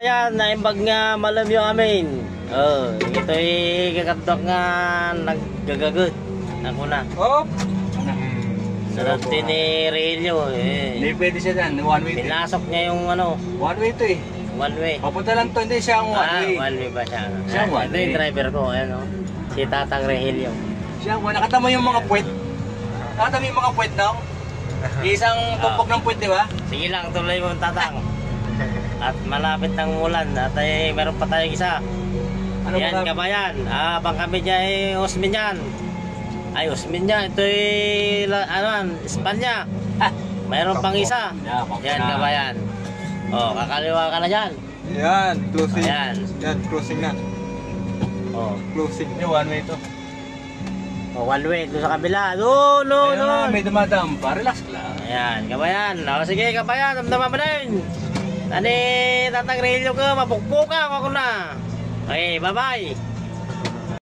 Ayan, naimbag nga malam yung amin. Ito'y kakabdok nga naggagagot. Ako na. Hop! Sarap din ni Relio eh. Hindi pwede siya dyan, one way. Pinasok niya yung ano. One way to eh. One way. Papunta lang to, hindi siya ang one way. One way ba siya? Siya ang one Ito way. yung driver ko, ayan o. Si Tatang Relio. Siya ang one. Nakatama yung mga puwet. Nakatama yung mga puwet daw. Isang tumpok ng puwet, di ba? Sige lang, tuloy mo Tatang. At malapit ng ulan at meron pa tayong isa. Ano yan ba? kabayan. Bang kami dyan ay Osmin yan. Ay Osmin yan. Ito'y Espanya. Mayroon pang isa. Yan kabayan. Kakaliwa ka na dyan. Yan, closing. Ayan. Yan, closing na. Closing. One way to. One way. Doon sa kabila. Doon. May dumadam pa. Relax lang. Ayan kabayan. Sige kabayan. Damdaman mo din. Tatang Relio ka. Mapukpuka ako na. Okay, bye-bye.